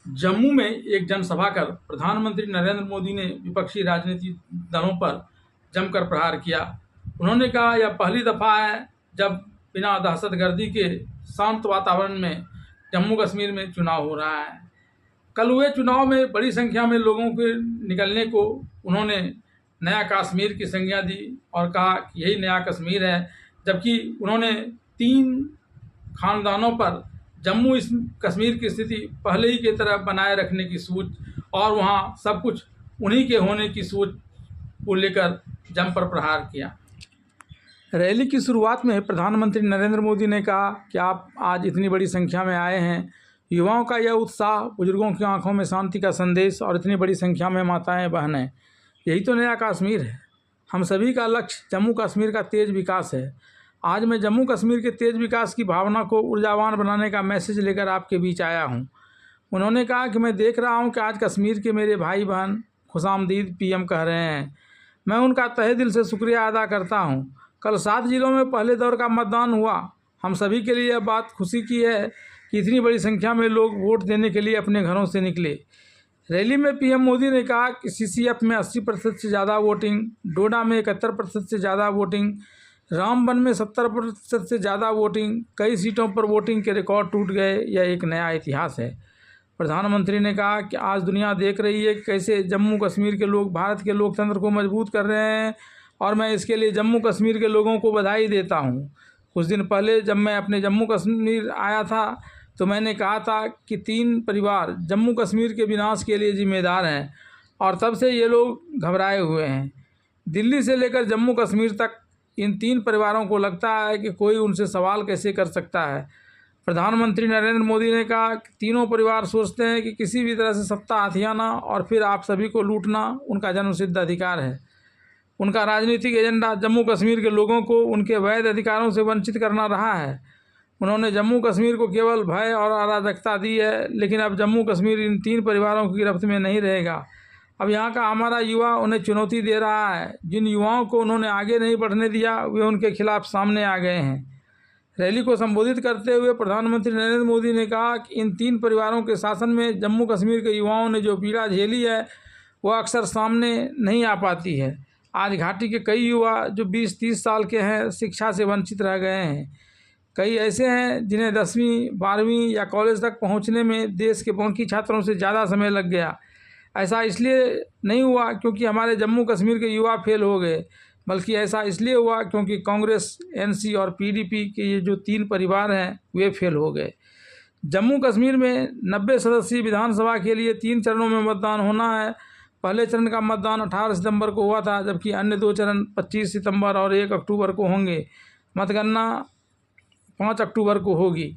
जम्मू में एक जनसभा कर प्रधानमंत्री नरेंद्र मोदी ने विपक्षी राजनीतिक दलों पर जमकर प्रहार किया। उन्होंने कहा, यह पहली दफा है जब बिना दहशतगर्दी के शांत वातावरण में जम्मू कश्मीर में चुनाव हो रहा है। कल हुए चुनाव में बड़ी संख्या में लोगों के निकलने को उन्होंने नया कश्मीर की संज्ञा दी और कहा कि यही नया कश्मीर है, जबकि उन्होंने 3 खानदानों पर जम्मू इस कश्मीर की स्थिति पहले ही की तरह बनाए रखने की सोच और वहाँ सब कुछ उन्हीं के होने की सोच को लेकर जम पर प्रहार किया। रैली की शुरुआत में प्रधानमंत्री नरेंद्र मोदी ने कहा कि आप आज इतनी बड़ी संख्या में आए हैं। युवाओं का यह उत्साह, बुजुर्गों की आंखों में शांति का संदेश और इतनी बड़ी संख्या में माताएं बहनें, यही तो नया कश्मीर है। हम सभी का लक्ष्य जम्मू कश्मीर का तेज विकास है। आज मैं जम्मू कश्मीर के तेज विकास की भावना को ऊर्जावान बनाने का मैसेज लेकर आपके बीच आया हूं। उन्होंने कहा कि मैं देख रहा हूं कि आज कश्मीर के मेरे भाई बहन खुशामदीद पीएम कह रहे हैं। मैं उनका तहे दिल से शुक्रिया अदा करता हूं। कल 7 जिलों में पहले दौर का मतदान हुआ। हम सभी के लिए यह बात खुशी की है कि इतनी बड़ी संख्या में लोग वोट देने के लिए अपने घरों से निकले। रैली में पीएम मोदी ने कहा कि सीसीएफ में 80% से ज़्यादा वोटिंग, डोडा में 71% से ज़्यादा वोटिंग, रामबन में 70% से ज़्यादा वोटिंग, कई सीटों पर वोटिंग के रिकॉर्ड टूट गए। यह एक नया इतिहास है। प्रधानमंत्री ने कहा कि आज दुनिया देख रही है कि कैसे जम्मू कश्मीर के लोग भारत के लोकतंत्र को मजबूत कर रहे हैं और मैं इसके लिए जम्मू कश्मीर के लोगों को बधाई देता हूं। कुछ दिन पहले जब मैं अपने जम्मू कश्मीर आया था तो मैंने कहा था कि 3 परिवार जम्मू कश्मीर के विनाश के लिए जिम्मेदार हैं और तब से ये लोग घबराए हुए हैं। दिल्ली से लेकर जम्मू कश्मीर तक इन 3 परिवारों को लगता है कि कोई उनसे सवाल कैसे कर सकता है। प्रधानमंत्री नरेंद्र मोदी ने कहा कि तीनों परिवार सोचते हैं कि किसी भी तरह से सत्ता हथियाना और फिर आप सभी को लूटना उनका जन्मसिद्ध अधिकार है। उनका राजनीतिक एजेंडा जम्मू कश्मीर के लोगों को उनके वैध अधिकारों से वंचित करना रहा है। उन्होंने जम्मू कश्मीर को केवल भय और अराजकता दी है, लेकिन अब जम्मू कश्मीर इन 3 परिवारों की गिरफ्त में नहीं रहेगा। अब यहाँ का हमारा युवा उन्हें चुनौती दे रहा है। जिन युवाओं को उन्होंने आगे नहीं बढ़ने दिया वे उनके खिलाफ सामने आ गए हैं। रैली को संबोधित करते हुए प्रधानमंत्री नरेंद्र मोदी ने कहा कि इन 3 परिवारों के शासन में जम्मू कश्मीर के युवाओं ने जो पीड़ा झेली है वह अक्सर सामने नहीं आ पाती है। आज घाटी के कई युवा जो 20-30 साल के हैं शिक्षा से वंचित रह गए हैं। कई ऐसे हैं जिन्हें 10वीं 12वीं या कॉलेज तक पहुँचने में देश के बाकी छात्रों से ज़्यादा समय लग गया। ऐसा इसलिए नहीं हुआ क्योंकि हमारे जम्मू कश्मीर के युवा फेल हो गए, बल्कि ऐसा इसलिए हुआ क्योंकि कांग्रेस, एनसी और पीडीपी के ये जो 3 परिवार हैं वे फेल हो गए। जम्मू कश्मीर में 90 सदस्यीय विधानसभा के लिए 3 चरणों में मतदान होना है। पहले चरण का मतदान 18 सितंबर को हुआ था, जबकि अन्य 2 चरण 25 सितंबर और 1 अक्टूबर को होंगे। मतगणना 5 अक्टूबर को होगी।